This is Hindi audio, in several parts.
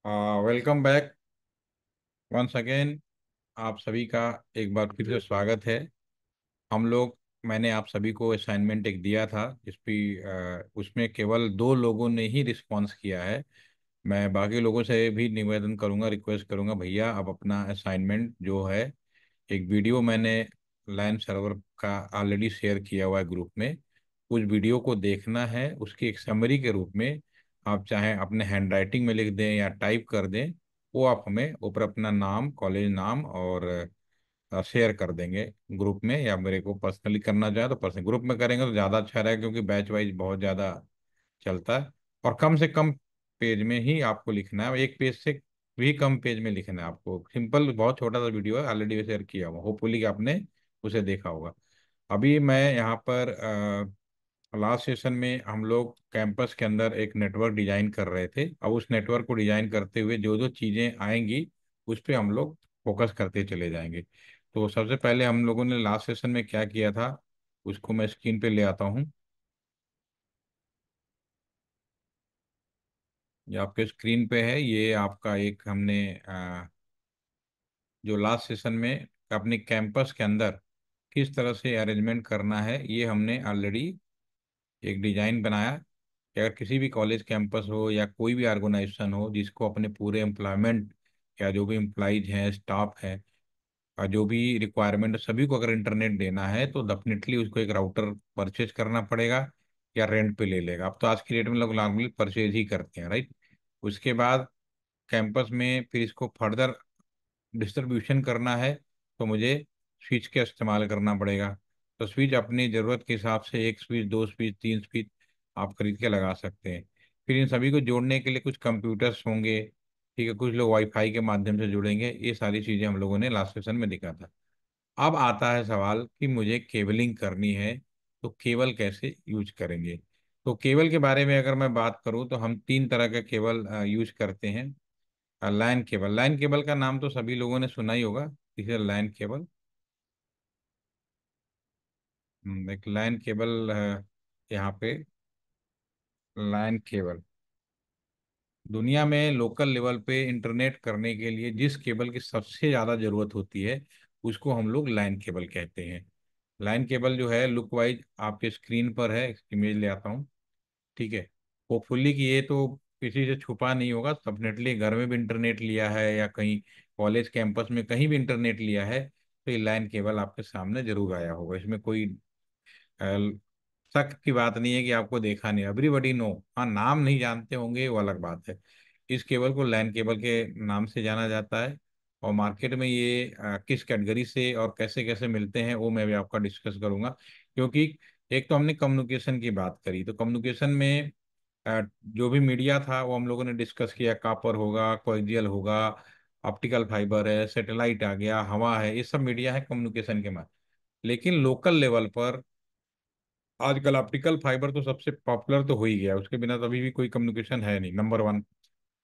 Welcome back once again. आप सभी का एक बार फिर से स्वागत है। हम लोग मैंने आप सभी को असाइनमेंट एक दिया था उसमें केवल दो लोगों ने ही रिस्पॉन्स किया है। मैं बाकी लोगों से भी निवेदन करूंगा, रिक्वेस्ट करूंगा, भैया आप अपना असाइनमेंट जो है, एक वीडियो मैंने लाइन सर्वर का ऑलरेडी शेयर किया हुआ है ग्रुप में, उस वीडियो को देखना है। उसकी एक समरी के रूप में आप चाहे अपने हैंड राइटिंग में लिख दें या टाइप कर दें, वो आप हमें ऊपर अपना नाम, कॉलेज नाम और शेयर कर देंगे ग्रुप में, या मेरे को पर्सनली करना चाहे तो पर्सनल ग्रुप में करेंगे तो ज़्यादा अच्छा रहेगा, क्योंकि बैच वाइज बहुत ज़्यादा चलता है। और कम से कम पेज में ही आपको लिखना है, एक पेज से भी कम पेज में लिखना है आपको। सिंपल, बहुत छोटा सा वीडियो है, ऑलरेडी शेयर किया हुआ, होपफुली कि आपने उसे देखा होगा। अभी मैं यहाँ पर लास्ट सेशन में हम लोग कैंपस के अंदर एक नेटवर्क डिजाइन कर रहे थे। अब उस नेटवर्क को डिजाइन करते हुए जो जो चीज़ें आएंगी उस पे हम लोग फोकस करते चले जाएंगे। तो सबसे पहले हम लोगों ने लास्ट सेशन में क्या किया था, उसको मैं स्क्रीन पे ले आता हूँ। ये आपके स्क्रीन पे है, ये आपका एक हमने जो लास्ट सेशन में अपने कैंपस के अंदर किस तरह से अरेंजमेंट करना है, ये हमने ऑलरेडी एक डिजाइन बनाया कि अगर किसी भी कॉलेज कैंपस हो या कोई भी ऑर्गेनाइजेशन हो जिसको अपने पूरे एम्प्लॉयमेंट या जो भी एम्प्लॉइज हैं, स्टाफ है, और जो भी रिक्वायरमेंट सभी को अगर इंटरनेट देना है तो डेफिनेटली उसको एक राउटर परचेज करना पड़ेगा या रेंट पे ले लेगा। अब तो आज की डेट में लोग नॉर्मली परचेज ही करते हैं, राइट। उसके बाद कैंपस में फिर इसको फर्दर डिस्ट्रीब्यूशन करना है तो मुझे स्विच का इस्तेमाल करना पड़ेगा। तो स्विच अपनी ज़रूरत के हिसाब से एक स्विच, दो स्विच, तीन स्विच आप खरीद के लगा सकते हैं। फिर इन सभी को जोड़ने के लिए कुछ कंप्यूटर्स होंगे, ठीक है, कुछ लोग वाईफाई के माध्यम से जुड़ेंगे। ये सारी चीज़ें हम लोगों ने लास्ट सेशन में दिखा था। अब आता है सवाल कि मुझे केबलिंग करनी है, तो केबल कैसे यूज करेंगे। तो केबल के बारे में अगर मैं बात करूं तो हम तीन तरह का केबल यूज करते हैं। लाइन केबल, लाइन केबल का नाम तो सभी लोगों ने सुना ही होगा। इसे लाइन केबल, एक लाइन केबल है यहाँ पे। लाइन केबल दुनिया में लोकल लेवल पे इंटरनेट करने के लिए जिस केबल की सबसे ज़्यादा ज़रूरत होती है उसको हम लोग लाइन केबल कहते हैं। लाइन केबल जो है, लुक वाइज आपके स्क्रीन पर है, इमेज ले आता हूँ, ठीक है। होपफुली कि ये तो किसी से छुपा नहीं होगा, डेफिनेटली घर में भी इंटरनेट लिया है या कहीं कॉलेज कैंपस में कहीं भी इंटरनेट लिया है तो ये लाइन केबल आपके सामने जरूर आया होगा। इसमें कोई अ, शक की बात नहीं है कि आपको देखा नहीं, एवरीबडी नो। हाँ, नाम नहीं जानते होंगे वो अलग बात है। इस केबल को लैन केबल के नाम से जाना जाता है। और मार्केट में ये किस कैटेगरी से और कैसे कैसे मिलते हैं वो मैं भी आपका डिस्कस करूंगा। क्योंकि एक तो हमने कम्युनिकेशन की बात करी, तो कम्युनिकेशन में जो भी मीडिया था वो हम लोगों ने डिस्कस किया। कॉपर होगा, कोएक्सियल होगा, ऑप्टिकल फाइबर है, सैटेलाइट आ गया, हवा है, ये सब मीडिया है कम्युनिकेशन के माध्यम। लेकिन लोकल लेवल पर आजकल ऑप्टिकल फाइबर तो सबसे पॉपुलर तो हो ही गया, उसके बिना तो अभी भी कोई कम्युनिकेशन है नहीं, नंबर वन।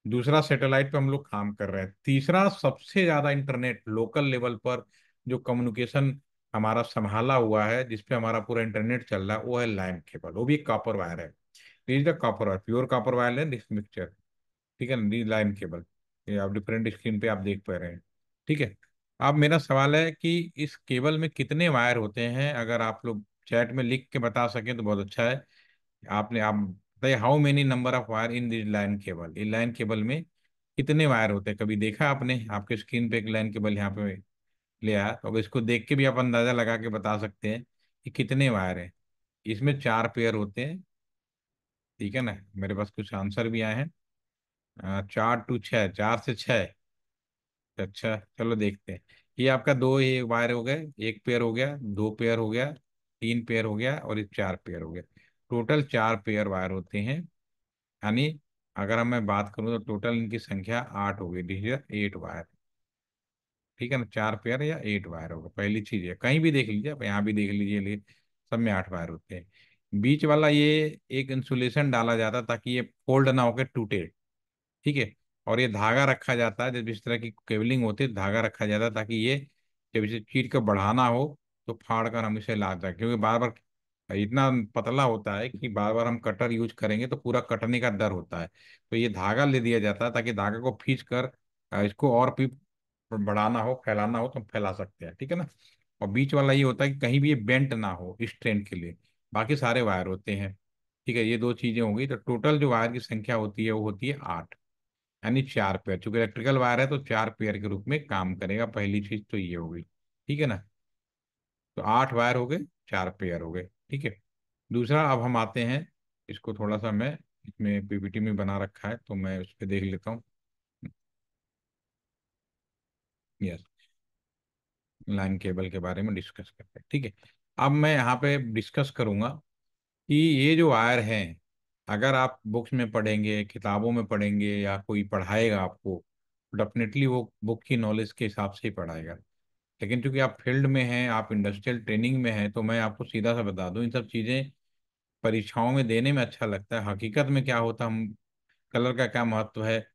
दूसरा, सैटेलाइट पे हम लोग काम कर रहे हैं। तीसरा, सबसे ज्यादा इंटरनेट लोकल लेवल पर जो कम्युनिकेशन हमारा संभाला हुआ है, जिसपे हमारा पूरा इंटरनेट चल रहा है, वो है लैन केबल, वो भी कॉपर वायर है। Is the copper wire, pure copper wire है दिस मिक्सचर, ठीक है ना, लाइन केबल। ये आप डिफरेंट स्क्रीन पे आप देख पा रहे हैं, ठीक है। अब मेरा सवाल है कि इस केबल में कितने वायर होते हैं, अगर आप लोग चैट में लिख के बता सकें तो बहुत अच्छा है। आप बताइए, how many number of wire in this line cable, in line cable में कितने वायर होते हैं। कभी देखा आपने, आपके स्क्रीन पे एक लाइन केबल यहाँ पे ले आया, तो अब इसको देख के भी आप अंदाजा लगा के बता सकते हैं कि कितने वायर हैं। इसमें चार पेयर होते हैं, ठीक है ना। मेरे पास कुछ आंसर भी आए हैं। 4 to 6, 4 से 6। अच्छा, चलो देखते हैं। ये आपका दो ये वायर हो गए, एक पेयर हो गया, दो पेयर हो गया, तीन पेयर हो गया और ये चार पेयर हो गया। टोटल चार पेयर वायर होते हैं। यानी अगर हम मैं बात करूं तो टोटल इनकी संख्या 8 हो गई, डिजिट 8 वायर, ठीक है ना। चार पेयर या 8 वायर होगा, पहली चीज है। कहीं भी देख लीजिए आप, यहाँ भी देख लीजिए, सब में 8 वायर होते हैं। बीच वाला ये एक इंसुलेशन डाला जाता है ताकि ये फोल्ड ना होकर टूटे, ठीक है। और ये धागा रखा जाता है, जब इस तरह की केबलिंग होती है धागा रखा जाता है ताकि ये जब इसे चीर कर बढ़ाना हो तो फाड़ कर हम इसे ला जाए, क्योंकि बार बार इतना पतला होता है कि बार बार हम कटर यूज करेंगे तो पूरा कटने का डर होता है। तो ये धागा ले दिया जाता है ताकि धागा को खींच कर इसको और भी बढ़ाना हो, फैलाना हो तो हम फैला सकते हैं, ठीक है ना। और बीच वाला ये होता है कि कहीं भी ये बेंट ना हो इस ट्रेंड के लिए। बाकी सारे वायर होते हैं। ठीक है, ये दो चीजें हो गई। तो टोटल जो वायर की संख्या होती है वो होती है 8, यानी 4 पेयर। चूंकि इलेक्ट्रिकल वायर है तो 4 पेयर के रूप में काम करेगा। पहली चीज तो ये हो गई, ठीक है ना। तो 8 वायर हो गए, 4 पेयर हो गए, ठीक है। दूसरा, अब हम आते हैं, इसको थोड़ा सा मैं इसमें पीपीटी में बना रखा है तो मैं उस पर देख लेता हूँ। यस, लाइन केबल के बारे में डिस्कस करते हैं, ठीक है। अब मैं यहाँ पे डिस्कस करूंगा कि ये जो वायर हैं, अगर आप बुक्स में पढ़ेंगे, किताबों में पढ़ेंगे, या कोई पढ़ाएगा आपको, डेफिनेटली वो बुक की नॉलेज के हिसाब से ही पढ़ाएगा। लेकिन चूंकि आप फील्ड में हैं, आप इंडस्ट्रियल ट्रेनिंग में हैं, तो मैं आपको सीधा सा बता दूं, इन सब चीज़ें परीक्षाओं में देने में अच्छा लगता है। हकीकत में क्या होता, हम कलर का क्या महत्व है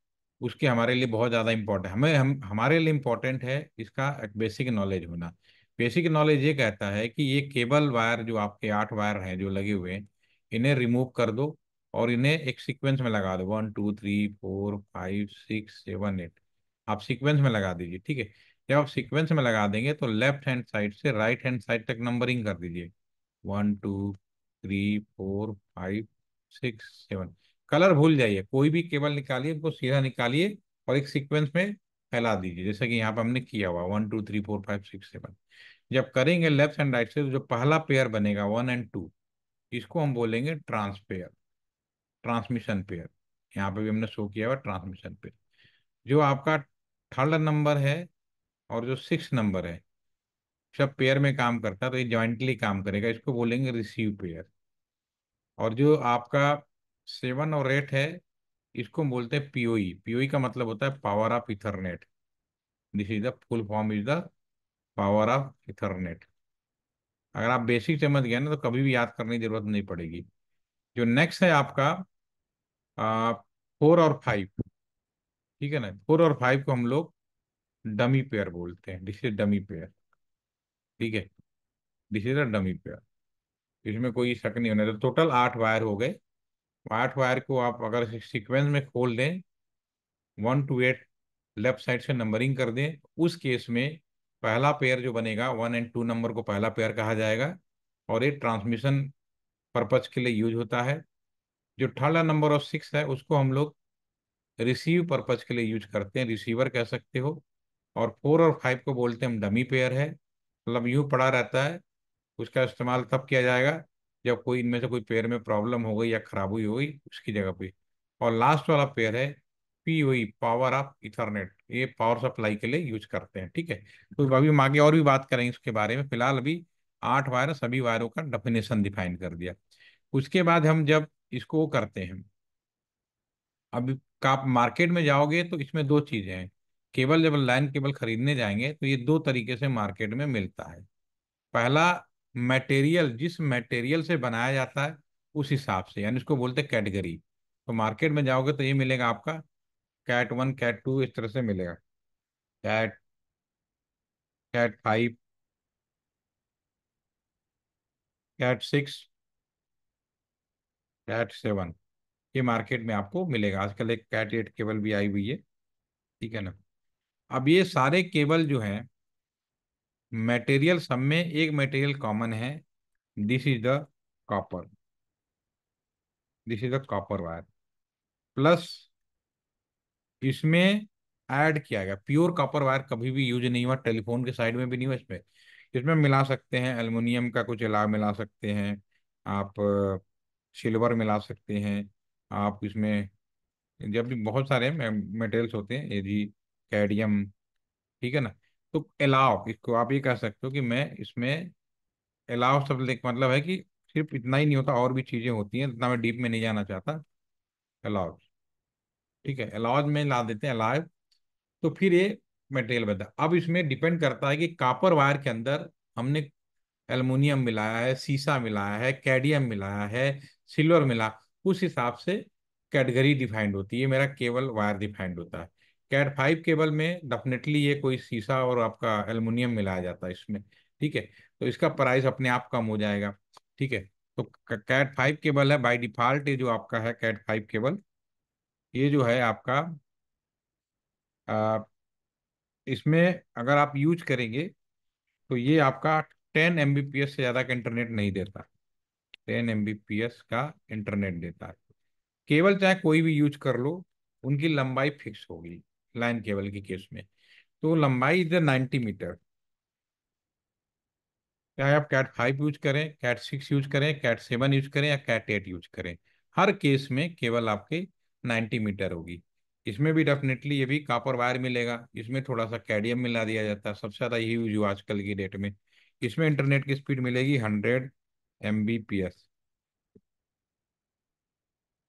उसके हमारे लिए बहुत ज़्यादा इंपॉर्टेंट, हमारे लिए इम्पोर्टेंट है इसका एक बेसिक नॉलेज होना। बेसिक नॉलेज ये कहता है कि ये केबल वायर जो आपके 8 वायर हैं जो लगे हुए हैं, इन्हें रिमूव कर दो और इन्हें एक सीक्वेंस में लगा दो, 1 2 3 4 5 6 7 8। आप सीक्वेंस में लगा दीजिए, ठीक है। जब आप सीक्वेंस में लगा देंगे तो लेफ्ट हैंड साइड से राइट हैंड साइड तक नंबरिंग कर दीजिए, 1 2 3 4 5 6 7। कलर भूल जाइए, कोई भी केबल निकालिए, उनको सीधा निकालिए और एक सीक्वेंस में फैला दीजिए, जैसे कि यहाँ पे हमने किया हुआ 1 2 3 4 5 6 7। जब करेंगे लेफ्ट एंड राइट से, तो जो पहला पेयर बनेगा 1 और 2, इसको हम बोलेंगे ट्रांसपेयर, ट्रांसमिशन पेयर। यहाँ पे भी हमने शो किया हुआ ट्रांसमिशन पेयर। जो आपका थर्ड नंबर है और जो 6 नंबर है, सब पेयर में काम करता है तो ये ज्वाइंटली काम करेगा, इसको बोलेंगे रिसीव पेयर। और जो आपका 7 और 8 है, इसको हम बोलते हैं पीओई। पीओई का मतलब होता है power of Ethernet. This is the full form, is the power of Ethernet. अगर आप बेसिक समझ गए ना तो कभी भी याद करने की जरूरत नहीं पड़ेगी। जो नेक्स्ट है आपका 4 और 5, ठीक है ना। 4 और 5 को हम लोग डमी पेयर बोलते हैं, दिस इज डमी पेयर, ठीक है। This is a dummy pair, इसमें कोई शक नहीं होना। तो टोटल 8 वायर हो गए। 8 वायर को आप अगर सीक्वेंस में खोल दें, 1 to 8 लेफ्ट साइड से नंबरिंग कर दें, उस केस में पहला पेयर जो बनेगा 1 और 2 नंबर को पहला पेयर कहा जाएगा। और ये ट्रांसमिशन पर्पज के लिए यूज होता है। जो थर्ड नंबर और 6 है उसको हम लोग रिसीव पर्पज के लिए यूज करते हैं, रिसीवर कह सकते हो। और 4 और 5 को बोलते हैं हम डमी पेयर है, मतलब यूं पड़ा रहता है। उसका इस्तेमाल तब किया जाएगा जब कोई इनमें से कोई पेयर में प्रॉब्लम हो गई या खराबी हो गई उसकी जगह पे। और लास्ट वाला पेयर है पीओई, पावर ऑफ इथरनेट, ये पावर सप्लाई के लिए यूज करते हैं, ठीक है। तो अभी हम आगे और भी बात करेंगे इसके बारे में। फिलहाल अभी 8 वायर, सभी वायरों का डेफिनेशन डिफाइन कर दिया। उसके बाद हम जब इसको करते हैं, अब आप मार्केट में जाओगे तो इसमें दो चीजें हैं। केबल, जब लाइन केबल खरीदने जाएंगे तो ये दो तरीके से मार्केट में मिलता है। पहला, मटेरियल, जिस मटेरियल से बनाया जाता है उस हिसाब से, यानी उसको बोलते हैं कैटेगरी। तो मार्केट में जाओगे तो ये मिलेगा आपका कैट 1, कैट 2, इस तरह से मिलेगा। कैट, कैट 5, कैट 6, कैट 7, ये मार्केट में आपको मिलेगा। आजकल एक कैट 8 केबल भी आई हुई है, ठीक है ना। अब ये सारे केबल जो हैं, मटेरियल सब में एक मटेरियल कॉमन है, this is the copper, this is the copper wire. Plus इसमें ऐड किया गया प्योर कॉपर वायर, कभी भी यूज नहीं हुआ, टेलीफोन के साइड में भी नहीं हुआ। इसमें इसमें मिला सकते हैं एल्युमिनियम का कुछ अलाव मिला सकते हैं आप, सिल्वर मिला सकते हैं आप इसमें। जब भी बहुत सारे मटेरियल्स होते हैं, ये जी, कैडमियम, ठीक है ना। तो अलाव, इसको आप ये कह सकते हो कि मैं इसमें अलाव शब्द का मतलब है कि सिर्फ इतना ही नहीं होता, और भी चीजें होती हैं, इतना मैं डीप में नहीं जाना चाहता। अलाव, ठीक है, अलाव में ला देते हैं अलाव। तो फिर ये मटेरियल बनता है। अब इसमें डिपेंड करता है कि कॉपर वायर के अंदर हमने एल्युमिनियम मिलाया है, शीशा मिलाया है, कैडमियम मिलाया है, सिल्वर मिला, उस हिसाब से कैटेगरी डिफाइंड होती है, मेरा केबल वायर डिफाइंड होता है। कैट 5 केबल में डेफिनेटली ये कोई शीशा और आपका एल्युमिनियम मिलाया जाता है इसमें, ठीक है। तो इसका प्राइस अपने आप कम हो जाएगा, ठीक है। तो कैट फाइव केबल है बाय डिफॉल्ट, ये जो आपका है कैट फाइव केबल, ये जो है आपका आ, इसमें अगर आप यूज करेंगे तो ये आपका 10 Mbps से ज़्यादा का इंटरनेट नहीं देता। 10 Mbps का इंटरनेट देता है। केबल चाहे कोई भी यूज कर लो, उनकी लंबाई फिक्स होगी। लाइन केबल के केस में तो लंबाई इधर 90 मीटर, चाहे आप कैट फाइव यूज करें, कैट सिक्स यूज करें, कैट सेवन यूज करें या कैट एट यूज करें, हर केस में केवल आपके 90 मीटर होगी। इसमें भी डेफिनेटली ये भी कॉपर वायर मिलेगा, इसमें थोड़ा सा कैडमियम मिला दिया जाता है, सबसे ज़्यादा यही यूज हुआ आजकल की डेट में। इसमें इंटरनेट की स्पीड मिलेगी 100 Mbps।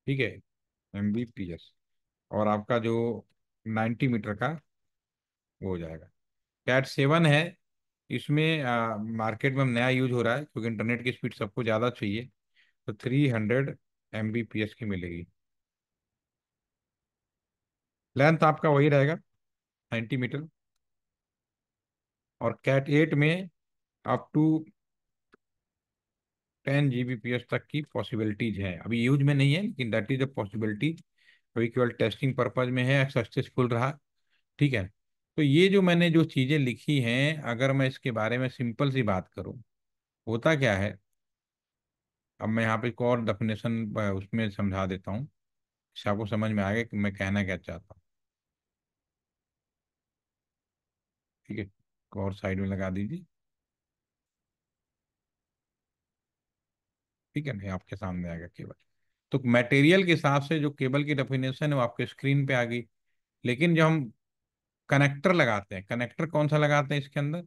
ठीक है, Mbps। और आपका जो 90 मीटर का वो हो जाएगा। कैट सेवन है, इसमें मार्केट में नया यूज हो रहा है क्योंकि इंटरनेट की स्पीड सबको ज़्यादा चाहिए, तो 300 Mbps की मिलेगी। लेंथ आपका वही रहेगा, 90 मीटर। और कैट एट में अप टू 10 Gbps तक की पॉसिबिलिटीज हैं, अभी यूज में नहीं है लेकिन दैट इज अ पॉसिबिलिटी। अभी केवल टेस्टिंग पर्पज में है, सक्सेसफुल रहा। ठीक है। तो ये जो मैंने जो चीज़ें लिखी हैं, अगर मैं इसके बारे में सिंपल सी बात करूं, होता क्या है, अब मैं यहाँ पे एक और डेफिनेशन उसमें समझा देता हूँ, इससे आपको समझ में आएगा कि मैं कहना क्या चाहता हूँ। ठीक है, एक और साइड में लगा दीजिए। ठीक है, नहीं आपके सामने आएगा केबल। तो मटेरियल के हिसाब से जो केबल की डेफिनेशन है वो आपके स्क्रीन पे आ गई। लेकिन जब हम कनेक्टर लगाते हैं, कनेक्टर कौन सा लगाते हैं इसके अंदर,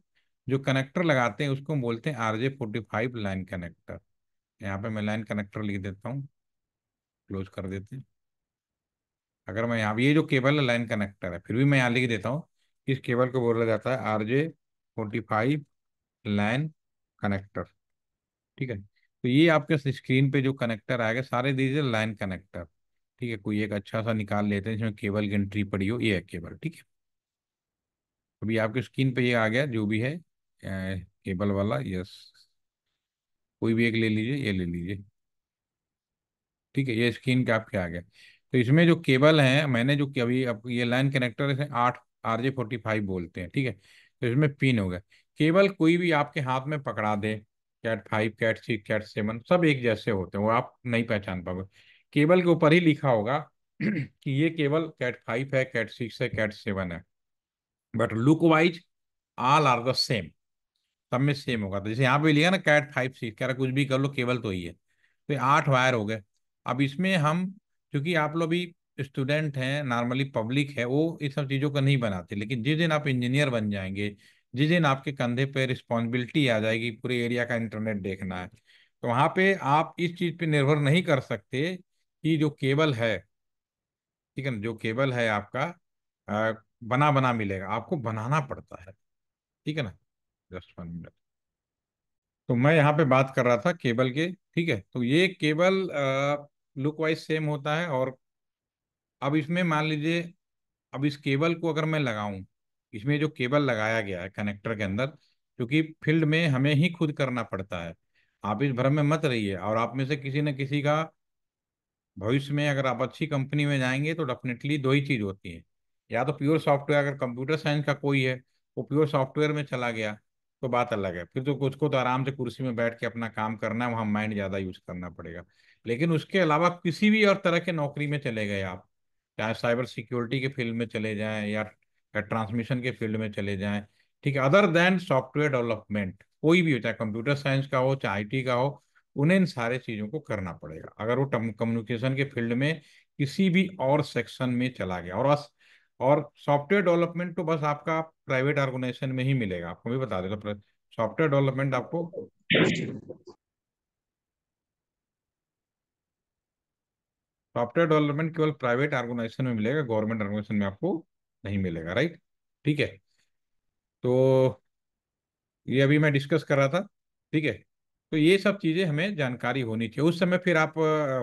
जो कनेक्टर लगाते हैं उसको हम बोलते हैं RJ45 लाइन कनेक्टर। यहाँ पे मैं लाइन कनेक्टर लिख देता हूँ, क्लोज कर देते हैं। अगर मैं यहाँ ये जो केबल है लाइन कनेक्टर है, फिर भी मैं यहाँ लिख देता हूँ, इस केबल को बोला जाता है RJ45 लाइन कनेक्टर। ठीक है, तो ये आपके स्क्रीन पे जो कनेक्टर आएगा सारे दीजिए लाइन कनेक्टर। ठीक है, कोई एक अच्छा सा निकाल लेते हैं जिसमें केबल की एंट्री पड़ी हो, ये है केबल। ठीक है, अभी आपके स्क्रीन पे ये आ गया जो भी है केबल वाला। यस, कोई भी एक ले लीजिए, ये ले लीजिए। ठीक है, ये स्क्रीन के आपके आ गया। तो इसमें जो केबल है, मैंने जो कि अभी अब ये लाइन कनेक्टर इसे 8 RJ45 बोलते हैं। ठीक है, तो इसमें पिन हो गया। केबल कोई भी आपके हाथ में पकड़ा दे, cat five, cat six, cat seven, सब एक जैसे होते हैं, वो आप नहीं पहचान पाओगे। केबल के ऊपर ही लिखा होगा कि ये केबल कैट फाइव है, कैट सिक्स है, कैट सेवन है, but look wise all are the same. सब में सेम होगा। तो जैसे यहाँ पे लिखा ना कैट फाइव सिक्स, कह रहा कुछ भी कर लो केबल तो ही है। तो ये 8 वायर हो गए। अब इसमें हम, क्योंकि आप लोग भी स्टूडेंट हैं, नॉर्मली पब्लिक है, वो इस सब चीज़ों को नहीं बनाते, लेकिन जिस दिन आप इंजीनियर बन जाएंगे, जिस दिन आपके कंधे पे रिस्पॉन्सिबिलिटी आ जाएगी पूरे एरिया का इंटरनेट देखना है, तो वहाँ पे आप इस चीज़ पे निर्भर नहीं कर सकते कि जो केबल है, ठीक है ना, जो केबल है आपका बना बना मिलेगा, आपको बनाना पड़ता है। ठीक है ना। Just 1 minute. तो मैं यहाँ पे बात कर रहा था केबल के। ठीक है, तो ये केबल लुक वाइज सेम होता है। और अब इसमें मान लीजिए, अब इस केबल को अगर मैं लगाऊं, इसमें जो केबल लगाया गया है कनेक्टर के अंदर, क्योंकि फील्ड में हमें ही खुद करना पड़ता है, आप इस भ्रम में मत रहिए। और आप में से किसी न किसी का भविष्य में अगर आप अच्छी कंपनी में जाएंगे तो डेफिनेटली दो ही चीज होती है, या तो प्योर सॉफ्टवेयर, अगर कंप्यूटर साइंस का कोई है वो प्योर सॉफ्टवेयर में चला गया तो बात अलग है, फिर तो कुछ को तो आराम से कुर्सी में बैठ के अपना काम करना है, वहाँ माइंड ज़्यादा यूज करना पड़ेगा। लेकिन उसके अलावा किसी भी और तरह के नौकरी में चले गए आप, चाहे साइबर सिक्योरिटी के फील्ड में चले जाएं या ट्रांसमिशन के फील्ड में चले जाएं, ठीक है, अदर देन सॉफ्टवेयर डेवलपमेंट, कोई भी हो, चाहे कंप्यूटर साइंस का हो चाहे IT का हो, उन्हें इन सारे चीजों को करना पड़ेगा अगर वो कम्युनिकेशन के फील्ड में किसी भी और सेक्शन में चला गया। और सॉफ्टवेयर डेवलपमेंट तो बस आपका प्राइवेट ऑर्गेनाइजेशन में ही मिलेगा, आपको भी बता देगा। सॉफ्टवेयर डेवलपमेंट आपको, सॉफ्टवेयर डेवलपमेंट केवल प्राइवेट ऑर्गेनाइजेशन में मिलेगा, गवर्नमेंट ऑर्गेनाइजेशन में आपको नहीं मिलेगा। राइट। ठीक है, तो ये अभी मैं डिस्कस कर रहा था। ठीक है, तो ये सब चीज़ें हमें जानकारी होनी चाहिए उस समय। फिर आप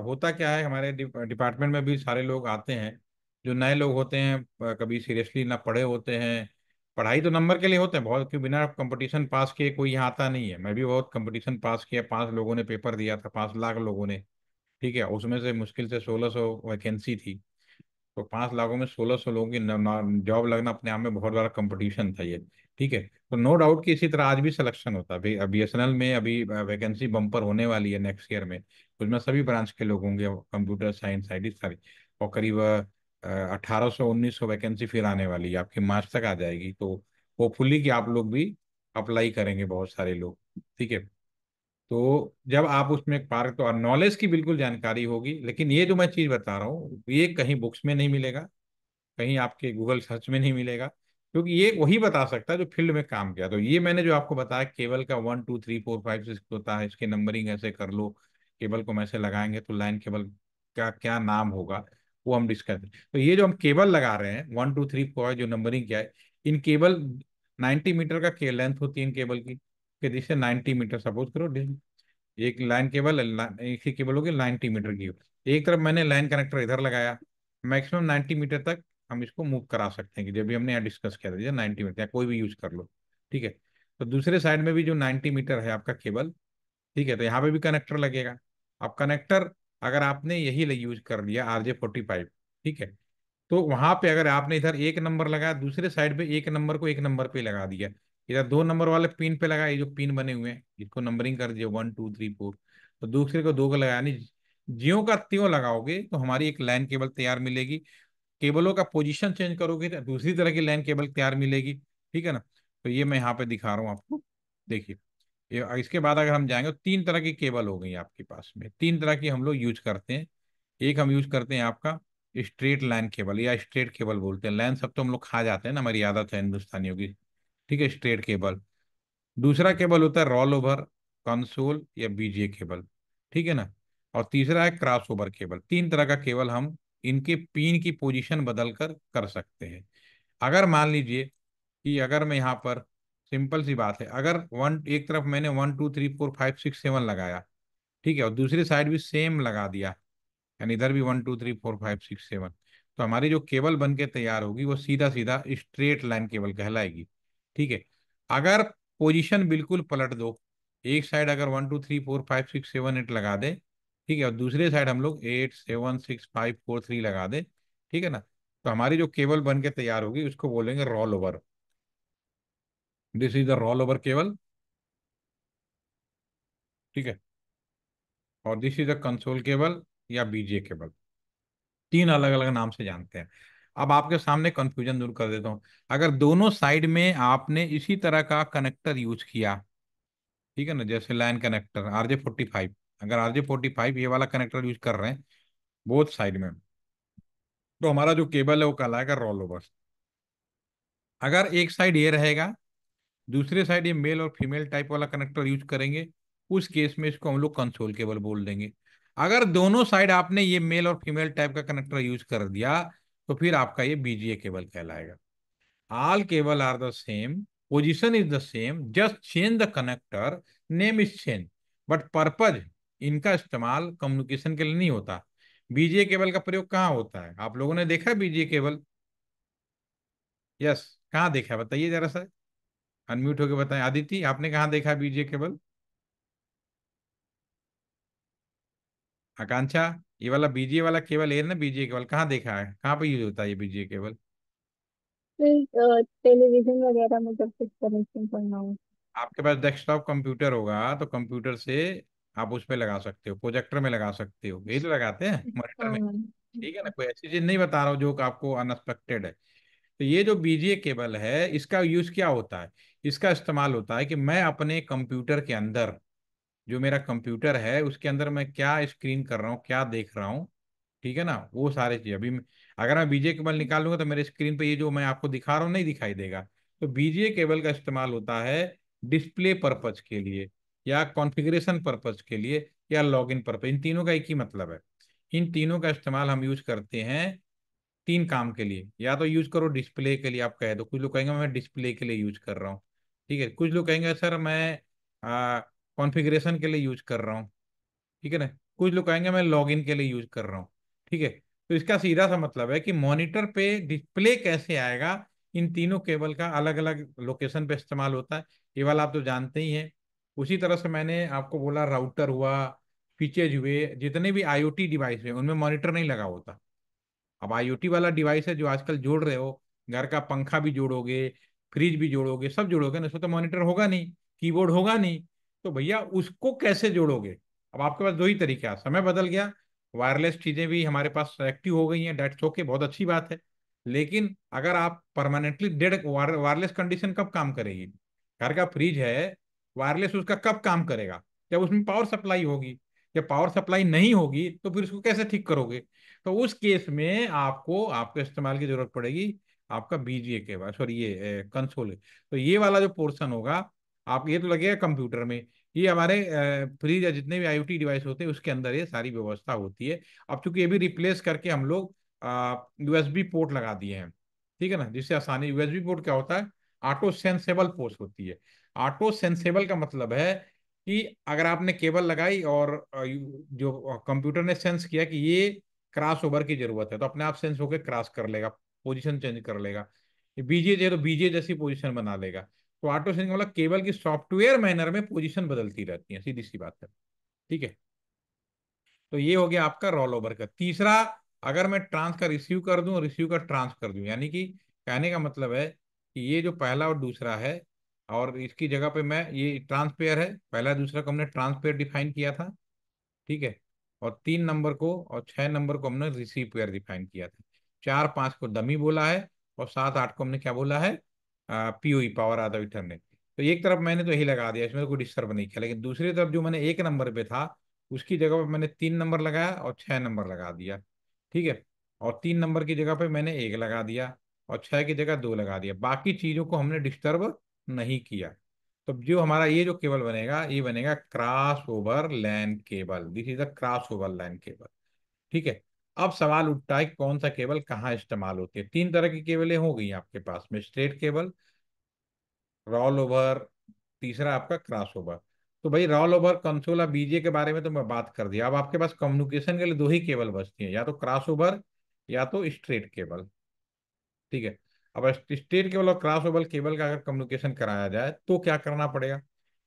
होता क्या है, हमारे डिपार्टमेंट में भी सारे लोग आते हैं जो नए लोग होते हैं, कभी सीरियसली ना पढ़े होते हैं, पढ़ाई तो नंबर के लिए होते हैं बहुत, कि बिना कंपटीशन पास किए कोई यहाँ आता नहीं है। मैं भी बहुत कंपटीशन पास किया, 5 लोगों ने पेपर दिया था, 5 लाख लोगों ने। ठीक है, उसमें से मुश्किल से 1600 वैकेंसी थी। तो 5 लाखों में 1600 लोगों की जॉब लगना अपने आप में बहुत बड़ा कंपटीशन था ये। ठीक है, तो नो डाउट कि इसी तरह आज भी सिलेक्शन होता है। अभी BSNL में अभी वैकेंसी बम्पर होने वाली है नेक्स्ट ईयर में। उसमें सभी ब्रांच के लोग होंगे, कंप्यूटर साइंस IT सारी। और करीब 1800 1900 वैकेंसी फिर आने वाली है, आपकी मार्च तक आ जाएगी। तो होपफुली कि आप लोग भी अप्लाई करेंगे, बहुत सारे लोग। ठीक है, तो जब आप उसमें पार, तो नॉलेज की बिल्कुल जानकारी होगी। लेकिन ये जो मैं चीज बता रहा हूँ ये कहीं बुक्स में नहीं मिलेगा, कहीं आपके गूगल सर्च में नहीं मिलेगा, क्योंकि ये वही बता सकता है जो फील्ड में काम किया। तो ये मैंने जो आपको बताया केबल का 1 2 3 4 5 6 होता है, इसके नंबरिंग ऐसे कर लो, केबल को ऐसे लगाएंगे तो लाइन केबल का क्या नाम होगा, वो हम डिस्कस। तो ये जो हम केबल लगा रहे हैं 1 2 3 4 जो नंबरिंग क्या है, इन केबल 90 मीटर का के लेंथ होती है इन केबल की, कि जिससे 90 मीटर सपोज करो, एक लाइन केबल, एक ही केबल होगी 90 मीटर की। एक तरफ मैंने लाइन कनेक्टर इधर लगाया, मैक्सिमम 90 मीटर तक हम इसको मूव करा सकते हैं, कि जब भी हमने यहाँ डिस्कस किया था, 90 मीटर या कोई भी यूज कर लो। ठीक है, तो दूसरे साइड में भी जो 90 मीटर है आपका केबल, ठीक है, तो यहाँ पे भी कनेक्टर लगेगा। अब कनेक्टर अगर आपने यही यूज कर लिया RJ45, ठीक है, तो वहां पे अगर आपने इधर एक नंबर लगाया, दूसरे साइड पे एक नंबर को एक नंबर पे लगा दिया, इधर 2 नंबर वाले पिन पे लगा, ये जो पिन बने हुए हैं इसको नंबरिंग कर दिए 1 2 3 4, तो दूसरे को 2 को लगाया, नहीं ज्यों का त्यों लगाओगे तो हमारी एक लाइन केबल तैयार मिलेगी। केबलों का पोजीशन चेंज करोगे तो दूसरी तरह की लाइन केबल तैयार मिलेगी। ठीक है ना, तो ये मैं यहाँ पे दिखा रहा हूँ आपको, देखिए। ये इसके बाद अगर हम जाएंगे तो 3 तरह की केबल हो गई आपके पास में, 3 तरह की हम लोग यूज करते हैं। एक हम यूज करते हैं आपका स्ट्रेट लाइन केबल, या स्ट्रेट केबल बोलते हैं, लाइन सब तो हम लोग खा जाते हैं ना, हमारी आदत है हिंदुस्तानियों की। ठीक है, स्ट्रेट केबल। दूसरा केबल होता है रोल ओवर, कंसोल या BGA केबल। ठीक है ना, और तीसरा है क्रॉस ओवर केबल। 3 तरह का केबल हम इनके पिन की पोजीशन बदल कर सकते हैं। अगर मान लीजिए कि अगर मैं यहाँ पर, सिंपल सी बात है, अगर वन एक तरफ मैंने 1 2 3 4 5 6 7 लगाया, ठीक है, और दूसरी साइड भी सेम लगा दिया, यानी इधर भी 1 2 3 4 5 6 7, तो हमारी जो केबल बन के तैयार होगी वो सीधा सीधा स्ट्रेट लाइन केबल कहलाएगी। ठीक है, अगर पोजीशन बिल्कुल पलट दो, एक साइड अगर 1 2 3 4 5 6 7 8 लगा दे, ठीक है, और दूसरे साइड हम लोग 8 7 6 5 4 3 लगा दे, ठीक है ना, तो हमारी जो केबल बन के तैयार होगी उसको बोलेंगे roll over. This is the roll over cable. ठीक है, और this is the console cable या BGA केबल। 3 अलग अलग नाम से जानते हैं। अब आपके सामने कंफ्यूजन दूर कर देता हूँ। अगर दोनों साइड में आपने इसी तरह का कनेक्टर यूज किया, ठीक है ना, जैसे लाइन कनेक्टर RJ45, अगर RJ45 ये वाला कनेक्टर यूज कर रहे हैं बोथ साइड में, तो हमारा जो केबल है वो कहलाएगा रोल ओवर। अगर एक साइड ये रहेगा, दूसरे साइड ये मेल और फीमेल टाइप वाला कनेक्टर यूज करेंगे, उस केस में इसको हम लोग कंसोल केबल बोल देंगे। अगर दोनों साइड आपने ये मेल और फीमेल टाइप का कनेक्टर यूज कर दिया, तो फिर आपका ये BGA केबल कहलाएगा। All cable are the same, position is the same, just change the connector, name is change, but purpose इनका इस्तेमाल कम्युनिकेशन के लिए नहीं होता। BGA केबल का प्रयोग कहाँ होता है, आप लोगों ने देखा है BGA केबल? यस, कहाँ देखा है बताइए जरा सा, अनम्यूट होके बताएं। आदिति, आपने कहाँ देखा BGA केबल? आकांक्षा, ये वाला BGA वाला केबल है ना, BGA केबल कहाँ देखा है, कहाँ पे यूज होता है ये BGA केबल? फिर टेलीविजन वगैरह में जब कुछ कनेक्शन करना हो। आपके पास डेस्कटॉप कंप्यूटर होगा तो कंप्यूटर से आप उस पे लगा सकते हो, प्रोजेक्टर में लगा सकते हो, यही तो लगाते हैं मॉनिटर में। हाँ। ठीक है ना, कोई ऐसी चीज नहीं बता रहा हूँ जो कि आपको अनएक्सपेक्टेड है। तो ये जो BGA केबल है इसका यूज क्या होता है, इसका इस्तेमाल होता है कि मैं अपने कंप्यूटर के अंदर, जो मेरा कंप्यूटर है उसके अंदर मैं क्या स्क्रीन कर रहा हूँ, क्या देख रहा हूँ, ठीक है ना, वो सारे चीज अभी अगर मैं BGA केबल निकालूंगा तो मेरे स्क्रीन पे ये जो मैं आपको दिखा रहा हूँ नहीं दिखाई देगा। तो BGA केबल का इस्तेमाल होता है डिस्प्ले पर्पज के लिए, या कॉन्फ़िगरेशन पर्पज के लिए, या लॉगिन पर्पज, इन तीनों का एक ही मतलब है। इन तीनों का इस्तेमाल हम यूज करते हैं 3 काम के लिए। या तो यूज करो डिस्प्ले के लिए, आप कहे तो कुछ लोग कहेंगे मैं डिस्प्ले के लिए यूज कर रहा हूँ, ठीक है, कुछ लोग कहेंगे सर मैं कॉन्फ़िगरेशन के लिए यूज कर रहा हूँ, ठीक है ना, कुछ लोग कहेंगे मैं लॉगिन के लिए यूज कर रहा हूँ। ठीक है, तो इसका सीधा सा मतलब है कि मॉनिटर पे डिस्प्ले कैसे आएगा, इन तीनों केबल का अलग अलग लोकेशन पे इस्तेमाल होता है। ये वाला आप तो जानते ही हैं। उसी तरह से मैंने आपको बोला राउटर हुआ, स्विचेज हुए, जितने भी आईओटी डिवाइस हुए उनमें मॉनिटर नहीं लगा होता। अब आईओटी वाला डिवाइस है जो आजकल जोड़ रहे हो, घर का पंखा भी जोड़ोगे, फ्रिज भी जोड़ोगे, सब जोड़ोगे ना, उसमें तो मॉनिटर होगा नहीं, कीबोर्ड होगा नहीं। तो भैया उसको कैसे जोड़ोगे? अब आपके पास दो ही तरीका है, समय बदल गया, वायरलेस चीजें भी हमारे पास एक्टिव हो गई हैं, डेट्स ओके, बहुत अच्छी बात है। लेकिन अगर आप परमानेंटली डेड, वायरलेस कंडीशन कब काम करेगी? घर का फ्रिज है, वायरलेस उसका कब काम करेगा? जब उसमें पावर सप्लाई होगी। जब पावर सप्लाई नहीं होगी तो फिर उसको कैसे ठीक करोगे? तो उस केस में आपको आपके इस्तेमाल की जरूरत पड़ेगी आपका बीजीए के बाद, सॉरी ये कंसोल। तो ये वाला जो पोर्शन होगा, आप ये तो लगेगा कंप्यूटर में, ये हमारे फ्रिज या जितने भी आईओटी डिवाइस होते हैं उसके अंदर ये सारी व्यवस्था होती है। अब चूंकि ये भी रिप्लेस करके हम लोग यूएसबी पोर्ट लगा दिए हैं, ठीक है ना, जिससे आसानी। यूएसबी पोर्ट क्या होता है? ऑटो सेंसेबल पोर्ट होती है। ऑटो सेंसेबल का मतलब है कि अगर आपने केबल लगाई और जो कंप्यूटर ने सेंस किया कि ये क्रॉस ओवर की जरूरत है, तो अपने आप सेंस होकर क्रॉस कर लेगा, पोजीशन चेंज कर लेगा। बीजे है तो बीजे जैसी पोजीशन बना लेगा। तो ऑटो सेंसिंग मतलब केबल की सॉफ्टवेयर मैनर में पोजीशन बदलती रहती है, सीधी सी बात है। ठीक है। तो ये हो गया आपका रोल ओवर का। तीसरा, अगर मैं ट्रांस का रिसीव कर दूं, रिसीव का ट्रांस कर दूं, यानी कि कहने का मतलब है कि ये जो पहला और दूसरा है, और इसकी जगह पे मैं, ये ट्रांस पेयर है, पहला दूसरा को हमने ट्रांस पेयर डिफाइन किया था, ठीक है। और 3 नंबर को और 6 नंबर को हमने रिसीव पेयर डिफाइन किया था। 4 5 को डमी बोला है, और 7 8 को हमने क्या बोला है? पीओई, पावर आधा इथरनेट। तो एक तरफ मैंने तो यही लगा दिया, इसमें तो कोई डिस्टर्ब नहीं किया, लेकिन दूसरी तरफ जो मैंने 1 नंबर पे था उसकी जगह पर मैंने 3 नंबर लगाया और 6 नंबर लगा दिया, ठीक है। और 3 नंबर की जगह पे मैंने 1 लगा दिया, और 6 की जगह 2 लगा दिया, बाकी चीजों को हमने डिस्टर्ब नहीं किया। तो जो हमारा ये जो केबल बनेगा, ये बनेगा cross over LAN cable. This is a cross over LAN cable, ठीक है। अब सवाल उठता है कि कौन सा केबल कहाँ इस्तेमाल होती है। 3 तरह की केबलें हो गई आपके पास में, स्ट्रेट केबल, रोल ओवर, तीसरा आपका क्रॉस ओवर। तो भाई रोल ओवर, कंसोल, बीजे के बारे में तो मैं बात कर दिया। अब आपके पास कम्युनिकेशन के लिए दो ही केबल बचती है, या तो क्रॉस ओवर या तो स्ट्रेट केबल, ठीक है। अब स्टेट केबल और क्रॉस ओवर केबल का अगर कम्युनिकेशन कराया जाए तो क्या करना पड़ेगा?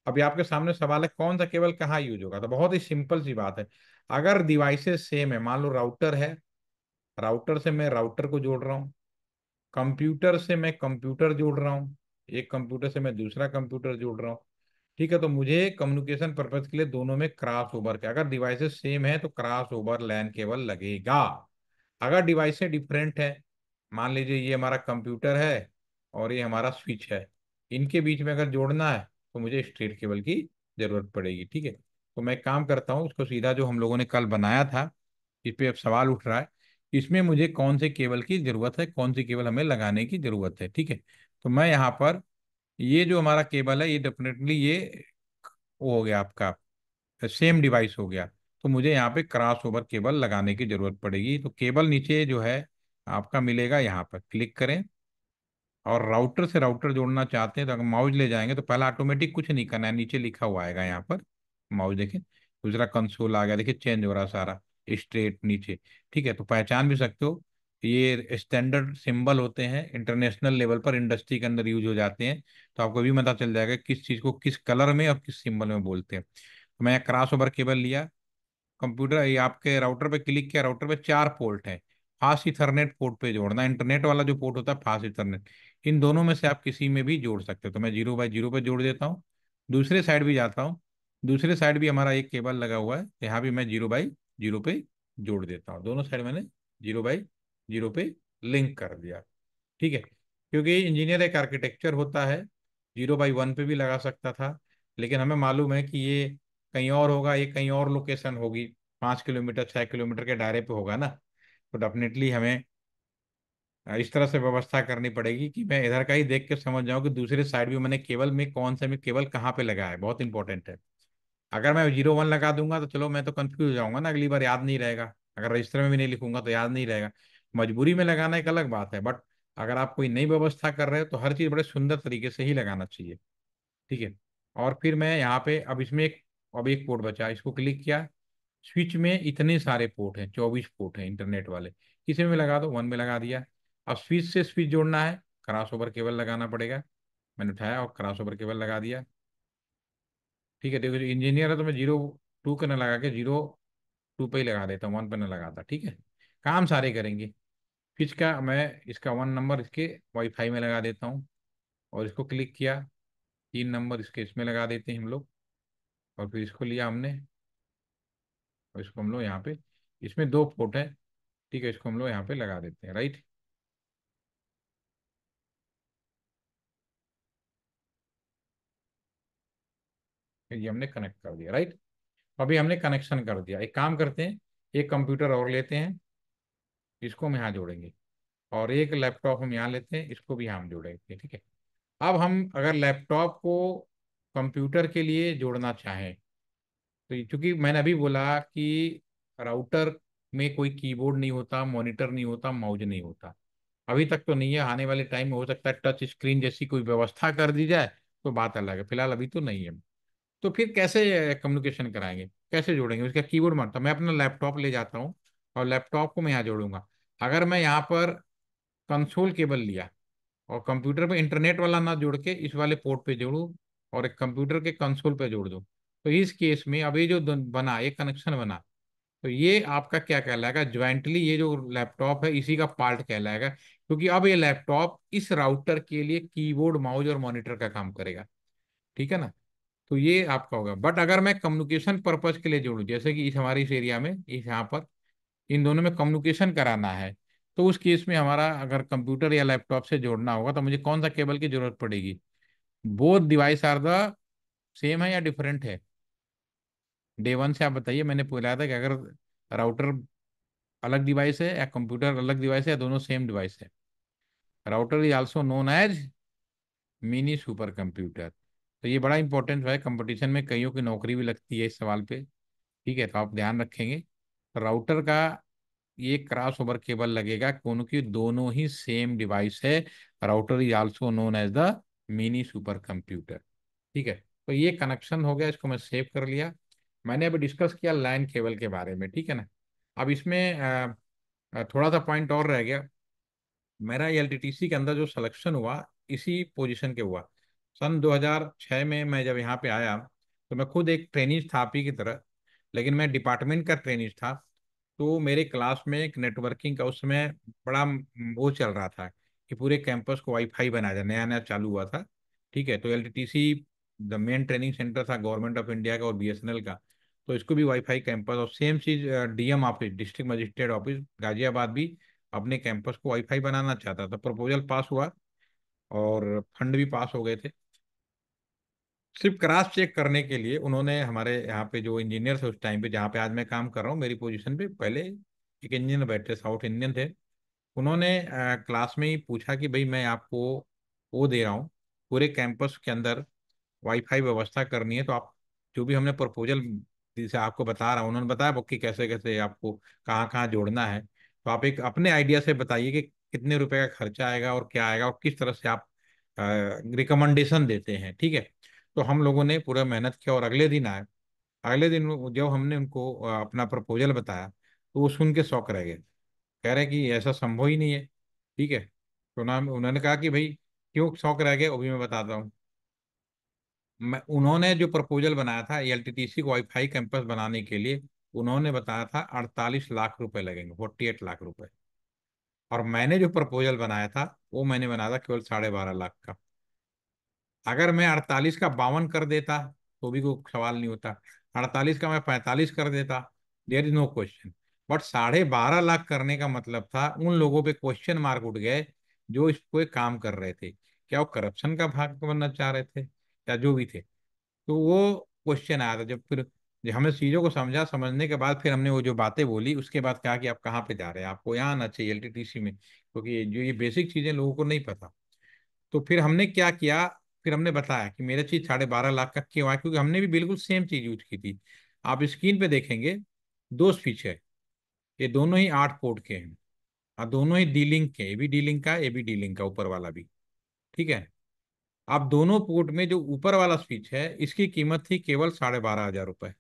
अभी आपके सामने सवाल है कौन सा केबल कहाँ यूज होगा, तो बहुत ही सिंपल सी बात है। अगर डिवाइसेस सेम है, मान लो राउटर है, राउटर से मैं राउटर को जोड़ रहा हूँ, कंप्यूटर से मैं कंप्यूटर जोड़ रहा हूँ, एक कंप्यूटर से मैं दूसरा कंप्यूटर जोड़ रहा हूँ, ठीक है। तो मुझे कम्युनिकेशन पर्पज के लिए दोनों में क्रॉस ओवर के, अगर डिवाइसेस सेम है तो क्रॉस ओवर लैन केबल लगेगा। अगर डिवाइसेस डिफरेंट है, मान लीजिए ये हमारा कंप्यूटर है और ये हमारा स्विच है, इनके बीच में अगर जोड़ना है तो मुझे स्ट्रेट केबल की जरूरत पड़ेगी, ठीक है। तो मैं एक काम करता हूँ, उसको सीधा जो हम लोगों ने कल बनाया था, इस पे अब सवाल उठ रहा है, इसमें मुझे कौन से केबल की जरूरत है, कौन सी केबल हमें लगाने की जरूरत है, ठीक है। तो मैं यहाँ पर, ये जो हमारा केबल है ये डेफिनेटली ये वो हो गया आपका, सेम डिवाइस हो गया। तो मुझे यहाँ पे क्रॉस ओवर केबल लगाने की जरूरत पड़ेगी। तो केबल नीचे जो है आपका मिलेगा, यहाँ पर क्लिक करें, और राउटर से राउटर जोड़ना चाहते हैं तो अगर माउस ले जाएंगे तो पहला ऑटोमेटिक कुछ नहीं करना है, नीचे लिखा हुआ आएगा यहाँ पर, माउस देखें, दूसरा कंसोल आ गया, देखिए चेंज हो रहा है सारा, स्ट्रेट नीचे, ठीक है। तो पहचान भी सकते हो, ये स्टैंडर्ड सिंबल होते हैं, इंटरनेशनल लेवल पर इंडस्ट्री के अंदर यूज हो जाते हैं। तो आपको भी पता चल जाएगा किस चीज को किस कलर में और किस सिंबल में बोलते हैं। तो मैं क्रॉस ओवर केबल लिया, कंप्यूटर ये आपके राउटर पे क्लिक किया, राउटर पे 4 पोर्ट हैं, फास्ट इथरनेट पोर्ट पे जोड़ना, इंटरनेट वाला जो पोर्ट होता है फास्ट इथरनेट, इन दोनों में से आप किसी में भी जोड़ सकते हो। तो मैं 0x0 पे जोड़ देता हूँ, दूसरे साइड भी जाता हूँ, दूसरे साइड भी हमारा एक केबल लगा हुआ है, यहाँ भी मैं 0x0 पे जोड़ देता हूँ, दोनों साइड मैंने 0x0 पे लिंक कर दिया, ठीक है। क्योंकि इंजीनियर एक आर्किटेक्चर होता है, 0x1 पे भी लगा सकता था, लेकिन हमें मालूम है कि ये कहीं और होगा, ये कहीं और लोकेशन होगी, 5 किलोमीटर 6 किलोमीटर के दायरे पे होगा ना। तो डेफिनेटली हमें इस तरह से व्यवस्था करनी पड़ेगी कि मैं इधर का ही देख के समझ जाऊं कि दूसरे साइड भी मैंने केबल में कौन सा में केबल कहाँ पे लगा है, बहुत इंपॉर्टेंट है। अगर मैं 0 1 लगा दूंगा तो चलो मैं तो कंफ्यूज हो जाऊंगा ना, अगली बार याद नहीं रहेगा, अगर रजिस्टर में भी नहीं लिखूंगा तो याद नहीं रहेगा। मजबूरी में लगाना एक अलग बात है, बट अगर आप कोई नई व्यवस्था कर रहे हो तो हर चीज़ बड़े सुंदर तरीके से ही लगाना चाहिए, ठीक है। और फिर मैं यहाँ पे, अब इसमें अब एक पोर्ट बचा, इसको क्लिक किया, स्विच में इतने सारे पोर्ट हैं, 24 पोर्ट हैं इंटरनेट वाले, किसी में भी लगा दो, 1 में लगा दिया। अब स्विच से स्विच जोड़ना है, क्रॉस ओवर केबल लगाना पड़ेगा। मैंने उठाया और क्रॉस ओवर केबल लगा दिया। ठीक है, देखो जो इंजीनियर है तो मैं 0 2 पे न लगा के 0 2 पे ही लगा देता हूँ, 1 पे न लगाता। ठीक है, काम सारे करेंगे। फिर इसका मैं इसका 1 नंबर इसके वाईफाई में लगा देता हूँ, और इसको क्लिक किया, 3 नंबर इसके इसमें लगा देते हैं हम लोग। और फिर इसको लिया हमने, और इसको हम लोग यहाँ पे, इसमें 2 पोर्ट है। ठीक है, इसको हम लोग यहाँ पे लगा देते हैं, राइट। ये हमने कनेक्ट कर दिया, राइट। अभी हमने कनेक्शन कर दिया। एक काम करते हैं, एक कंप्यूटर और लेते हैं, इसको हम यहाँ जोड़ेंगे। और एक लैपटॉप हम यहाँ लेते हैं, इसको भी यहाँ हम जोड़ेंगे। ठीक है, अब हम अगर लैपटॉप को कंप्यूटर के लिए जोड़ना चाहें, तो चूंकि मैंने अभी बोला कि राउटर में कोई कीबोर्ड नहीं होता, मॉनिटर नहीं होता, माउस नहीं होता। अभी तक तो नहीं है, आने वाले टाइम में हो सकता है टच स्क्रीन जैसी कोई व्यवस्था कर दी जाए, तो बात अलग है। फिलहाल अभी तो नहीं है। तो फिर कैसे कम्युनिकेशन कराएंगे, कैसे जोड़ेंगे? उसका कीबोर्ड मांगता, मैं अपना लैपटॉप ले जाता हूँ और लैपटॉप को मैं यहाँ जोड़ूंगा। अगर मैं यहाँ पर कंसोल केबल लिया और कंप्यूटर पे इंटरनेट वाला ना जोड़ के इस वाले पोर्ट पे जोड़ूं, और एक कंप्यूटर के कंसोल पे जोड़ दूं, तो इस केस में अभी जो बना, एक कनेक्शन बना, तो ये आपका क्या कहलाएगा? ज्वाइंटली ये जो लैपटॉप है इसी का पार्ट कहलाएगा, क्योंकि अब ये लैपटॉप इस राउटर के लिए कीबोर्ड, माउस और मॉनिटर का काम करेगा। ठीक है ना? तो ये आपका होगा। बट अगर मैं कम्युनिकेशन पर्पज के लिए जोड़ूं, जैसे कि इस हमारे इस एरिया में, इस यहाँ पर इन दोनों में कम्युनिकेशन कराना है, तो उस केस में हमारा अगर कंप्यूटर या लैपटॉप से जोड़ना होगा, तो मुझे कौन सा केबल की जरूरत पड़ेगी? Both device are the same है या डिफरेंट है? डे वन से आप बताइए, मैंने बोला था कि अगर राउटर अलग डिवाइस है या कंप्यूटर अलग डिवाइस है या दोनों सेम डिवाइस है। Router is also known as mini super computer. तो ये बड़ा इंपॉर्टेंट है, कंपटीशन में कईयों की नौकरी भी लगती है इस सवाल पे। ठीक है, तो आप ध्यान रखेंगे। राउटर का ये क्रॉस ओवर केबल लगेगा क्योंकि दोनों ही सेम डिवाइस है। Router is also known as the mini super computer. ठीक है, तो ये कनेक्शन हो गया, इसको मैं सेव कर लिया। मैंने अभी डिस्कस किया लैन केबल के बारे में। ठीक है ना? अब इसमें थोड़ा सा पॉइंट और रह गया। मेरा एलटीटीसी के अंदर जो सिलेक्शन हुआ, इसी पोजीशन के हुआ। सन 2006 में मैं जब यहाँ पे आया, तो मैं खुद एक ट्रेनिज था आप ही की तरह, लेकिन मैं डिपार्टमेंट का ट्रेनिज था। तो मेरे क्लास में एक नेटवर्किंग का उस समय बड़ा वो चल रहा था कि पूरे कैंपस को वाईफाई बनाया जाए, नया नया चालू हुआ था। ठीक है, तो एलटीटीसी द मेन ट्रेनिंग सेंटर था गवर्नमेंट ऑफ इंडिया का और बीएसएनएल का। तो इसको भी वाईफाई कैंपस, और सेम चीज DM office, district magistrate office Ghaziabad भी अपने कैंपस को वाईफाई बनाना चाहता था। प्रपोजल पास हुआ और फंड भी पास हो गए थे। सिर्फ क्रॉस चेक करने के लिए उन्होंने, हमारे यहाँ पे जो इंजीनियर थे उस टाइम पे, जहाँ पे आज मैं काम कर रहा हूँ मेरी पोजीशन पे, पहले एक इंजीनियर बैठे, साउथ इंडियन थे। उन्होंने क्लास में ही पूछा कि भाई मैं आपको वो दे रहा हूँ, पूरे कैंपस के अंदर वाईफाई व्यवस्था करनी है, तो आप जो भी हमने प्रपोजल जैसे आपको बता रहा हूँ, उन्होंने बताया कि कैसे कैसे आपको कहाँ कहाँ जोड़ना है, तो आप एक अपने आइडिया से बताइए कि कितने रुपए का खर्चा आएगा और क्या आएगा और किस तरह से आप रिकमेंडेशन देते हैं। ठीक है, तो हम लोगों ने पूरा मेहनत किया और अगले दिन आए। अगले दिन जब हमने उनको अपना प्रपोजल बताया, तो वो सुन के शौक रह गए। कह रहे कि ऐसा संभव ही नहीं है। ठीक है, तो ना उन्होंने कहा कि भाई क्यों शौक रह गए, वो भी मैं बताता हूँ। मैं उन्होंने जो प्रपोजल बनाया था एलटीटीसी को वाईफाई कैंपस बनाने के लिए, उन्होंने बताया था 48 लाख रुपए लगेंगे, 48 लाख रुपए। और मैंने जो प्रपोजल बनाया था वो मैंने बनाया था केवल 12.5 लाख का। अगर मैं 48 का 52 कर देता तो भी कोई सवाल नहीं होता, 48 का मैं 45 कर देता, there is no question. But 12.5 lakh करने का मतलब था उन लोगों पे क्वेश्चन मार्क उठ गए जो इसको एक काम कर रहे थे। क्या वो करप्शन का भाग बनना चाह रहे थे या जो भी थे? तो वो क्वेश्चन आया था। जब हमने चीजों को समझा, समझने के बाद फिर हमने वो जो बातें बोली, उसके बाद कहा कि आप कहाँ पे जा रहे हैं, आपको यहाँ आना चाहिए एलटीटीसी में, क्योंकि जो ये बेसिक चीजें लोगों को नहीं पता। तो फिर हमने क्या किया, फिर हमने बताया कि मेरा चीज 12.5 लाख का क्यों आया, क्योंकि हमने भी बिल्कुल सेम चीज यूज की थी। आप स्क्रीन पे देखेंगे, 2 स्विच है, ये दोनों ही 8 पोर्ट के हैं, और दोनों ही डी लिंक के, ये भी डी लिंक का, ये भी डी लिंक का, ऊपर वाला भी। ठीक है, अब दोनों पोर्ट में जो ऊपर वाला स्विच है इसकी कीमत थी केवल 12,500 रुपए,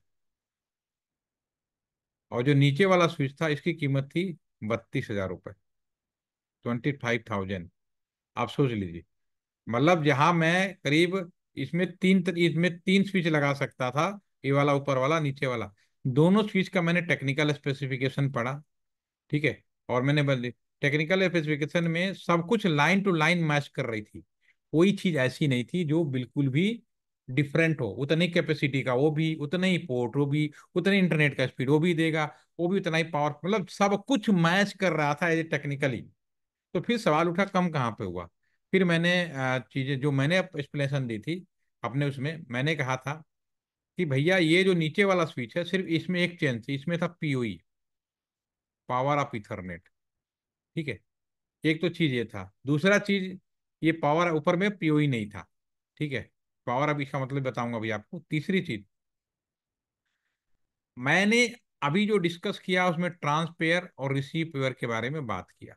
और जो नीचे वाला स्विच था इसकी कीमत थी 32,000 रुपए, 25,000। आप सोच लीजिए। मतलब जहां मैं करीब इसमें तीन स्विच लगा सकता था, ये वाला ऊपर वाला नीचे वाला, दोनों स्विच का मैंने टेक्निकल स्पेसिफिकेशन पढ़ा। ठीक है। और मैंने बदली, टेक्निकल स्पेसिफिकेशन में सब कुछ लाइन टू लाइन मैच कर रही थी। कोई चीज ऐसी नहीं थी जो बिल्कुल भी डिफरेंट हो। उतनी कैपेसिटी का वो भी, उतना ही पोर्ट वो भी, उतने इंटरनेट का स्पीड वो भी देगा, वो भी उतना ही पावर, मतलब सब कुछ मैच कर रहा था एज टेक्निकली। तो फिर सवाल उठा कम कहाँ पे हुआ। फिर मैंने चीजें जो मैंने एक्सप्लेनेशन दी थी अपने, उसमें मैंने कहा था कि भैया ये जो नीचे वाला स्विच है, सिर्फ इसमें एक चेंज थी, इसमें था पीओई, पावर ऑफ इथरनेट। ठीक है। एक तो चीज ये था, दूसरा चीज, ये पावर ऊपर में पीओई नहीं था। ठीक है। पावर ऑफ इसका मतलब बताऊंगा अभी आपको। तीसरी चीज, मैंने अभी जो डिस्कस किया उसमें ट्रांसपेयर और रिसीव पेयर के बारे में बात किया।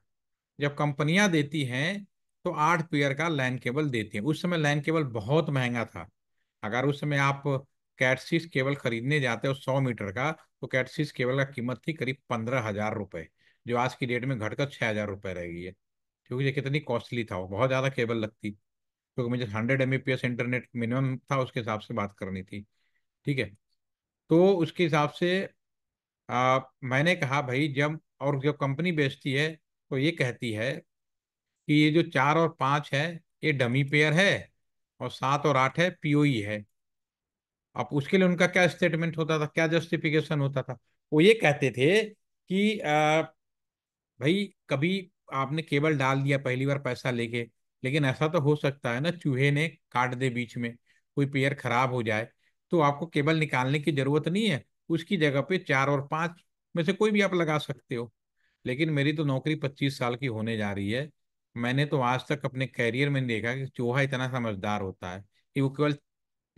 जब कंपनियां देती हैं तो 8 पेयर का लैन केबल देती हैं। उस समय लैन केबल बहुत महंगा था। अगर उस समय आप कैटसिस केबल खरीदने जाते हो 100 मीटर का, तो कैटसिस केबल का कीमत थी करीब 15,000 रुपए, जो आज की डेट में घटकर 6,000 रुपए रह गई है। क्योंकि ये कितनी कॉस्टली था, वो बहुत ज्यादा केबल लगती, क्योंकि मुझे 100 Mbps इंटरनेट मिनिमम था, उसके हिसाब से बात करनी थी। ठीक है। तो उसके हिसाब से मैंने कहा भाई, जब और जब कंपनी बेचती है तो ये कहती है कि ये जो 4 और 5 है ये डमी पेयर है, और 7 और 8 है पीओई है। अब उसके लिए उनका क्या स्टेटमेंट होता था, क्या जस्टिफिकेशन होता था? वो ये कहते थे कि भाई कभी आपने केबल डाल दिया पहली बार पैसा लेके, लेकिन ऐसा तो हो सकता है ना, चूहे ने काट दे बीच में, कोई पेयर खराब हो जाए, तो आपको केबल निकालने की जरूरत नहीं है, उसकी जगह पे 4 और 5 में से कोई भी आप लगा सकते हो। लेकिन मेरी तो नौकरी 25 साल की होने जा रही है, मैंने तो आज तक अपने कैरियर में नहीं देखा कि चूहा इतना समझदार होता है कि वो केवल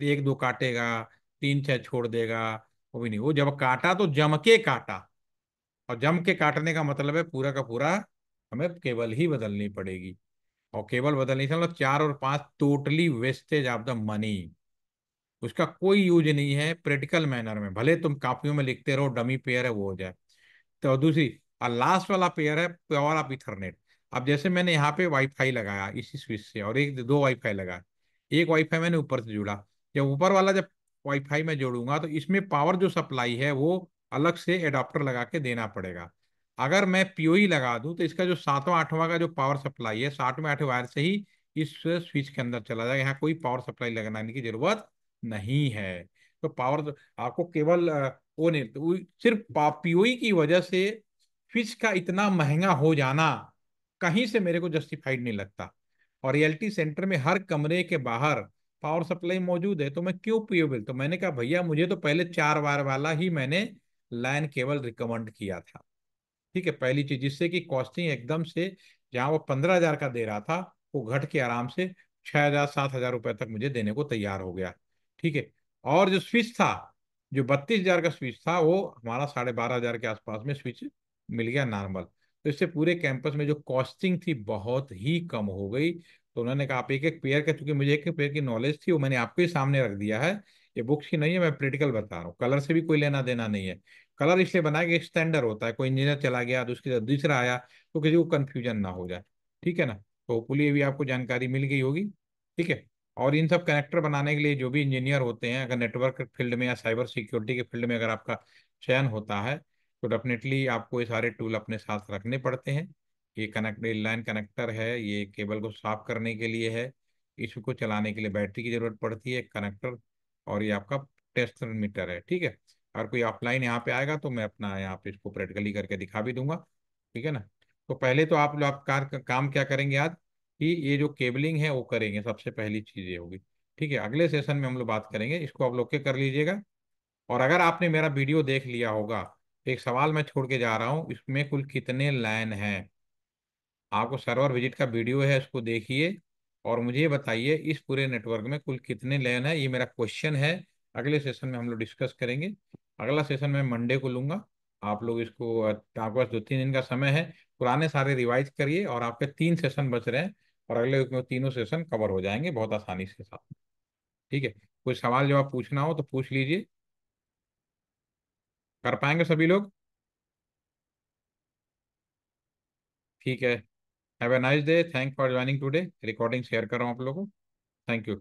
एक दो काटेगा, 3 6 छोड़ देगा। वो भी नहीं, वो जब काटा तो जम के काटा। और जम के काटने का मतलब है पूरा का पूरा हमें केबल ही बदलनी पड़ेगी। और केबल बदलने से मतलब 4 और 5 totally wastage of the money. उसका कोई यूज नहीं है प्रैक्टिकल मैनर में, भले तुम कॉपियों में लिखते रहो डमी पेयर है वो हो जाए। तो दूसरी, और लास्ट वाला पेयर है पावर ऑफ इथरनेट। अब जैसे मैंने यहाँ पे वाईफाई लगाया इसी स्विच से, और एक दो वाईफाई लगाया, एक वाईफाई मैंने ऊपर से जुड़ा, जब ऊपर वाला जब वाईफाई में जोड़ूंगा तो इसमें पावर जो सप्लाई है वो अलग से एडाप्टर लगा के देना पड़ेगा। अगर मैं पीओई लगा दूं तो इसका जो सातवां आठवां का जो पावर सप्लाई है, 7वें 8वें वायर से ही इस स्विच के अंदर चला जाएगा। यहाँ कोई पावर सप्लाई लगाने की जरूरत नहीं है। तो पावर तो आपको केवल वो नहीं, तो सिर्फ पीओई की वजह से फिश का इतना महंगा हो जाना कहीं से मेरे को जस्टिफाइड नहीं लगता। और रियलिटी सेंटर में हर कमरे के बाहर पावर सप्लाई मौजूद है, तो मैं क्यों पीओ? तो मैंने कहा भैया मुझे तो पहले 4 वायर वाला ही मैंने लैन केबल रिकमेंड किया था। ठीक है, पहली चीज, जिससे कि कॉस्टिंग एकदम से, जहां वो 15,000 का दे रहा था, वो घट के आराम से 6,000 7,000 रुपए तक मुझे देने को तैयार हो गया। ठीक है। और जो स्विच था, जो 32,000 का स्विच था, वो हमारा 12,500 के आसपास में स्विच मिल गया नॉर्मल। तो इससे पूरे कैंपस में जो कॉस्टिंग थी बहुत ही कम हो गई। तो उन्होंने कहा आप एक एक पेयर का, क्योंकि मुझे एक एक पेयर की नॉलेज थी, वो मैंने आपके ही सामने रख दिया है। ये बुक्स की नहीं है, मैं प्रैक्टिकल बता रहा हूँ, कलर से भी कोई लेना देना नहीं है। कलर इसलिए बनाया कि एक स्टैंडर्ड होता है, कोई इंजीनियर चला गया तो उसके साथ दूसरा आया, तो किसी को कंफ्यूजन ना हो जाए। ठीक है ना? तो होपफुली ये भी आपको जानकारी मिल गई होगी। ठीक है। और इन सब कनेक्टर बनाने के लिए जो भी इंजीनियर होते हैं, अगर नेटवर्क फील्ड में या साइबर सिक्योरिटी के फील्ड में अगर आपका चयन होता है, तो डेफिनेटली आपको ये सारे टूल अपने साथ रखने पड़ते हैं। ये कनेक्ट लाइन कनेक्टर है, ये केबल को साफ करने के लिए है, इसको चलाने के लिए बैटरी की जरूरत पड़ती है, कनेक्टर। और ये आपका टेस्ट मीटर है। ठीक है। अगर कोई ऑफलाइन यहाँ पे आएगा तो मैं अपना यहाँ पे इसको प्रैक्टिकली करके दिखा भी दूंगा। ठीक है ना? तो पहले तो आप लोग आप काम क्या करेंगे आज, कि ये जो केबलिंग है वो करेंगे, सबसे पहली चीज ये होगी। ठीक है। अगले सेशन में हम लोग बात करेंगे, इसको आप लोग के कर लीजिएगा। और अगर आपने मेरा वीडियो देख लिया होगा, तो एक सवाल मैं छोड़ के जा रहा हूँ, इसमें कुल कितने लाइन हैं? आपको सर्वर विजिट का वीडियो है, उसको देखिए और मुझे ये बताइए इस पूरे नेटवर्क में कुल कितने लेन है, ये मेरा क्वेश्चन है। अगले सेशन में हम लोग डिस्कस करेंगे। अगला सेशन मैं मंडे को लूंगा। आप लोग इसको आपके पास 2 3 दिन का समय है, पुराने सारे रिवाइज करिए, और आपके 3 सेशन बच रहे हैं, और अगले week में तीनों सेशन कवर हो जाएंगे बहुत आसानी के साथ। ठीक है। कोई सवाल जवाब पूछना हो तो पूछ लीजिए। कर पाएंगे सभी लोग? ठीक है। Have a nice day, thank for joining today. Recording share कर रहा हूँ आप लोगों को। Thank you.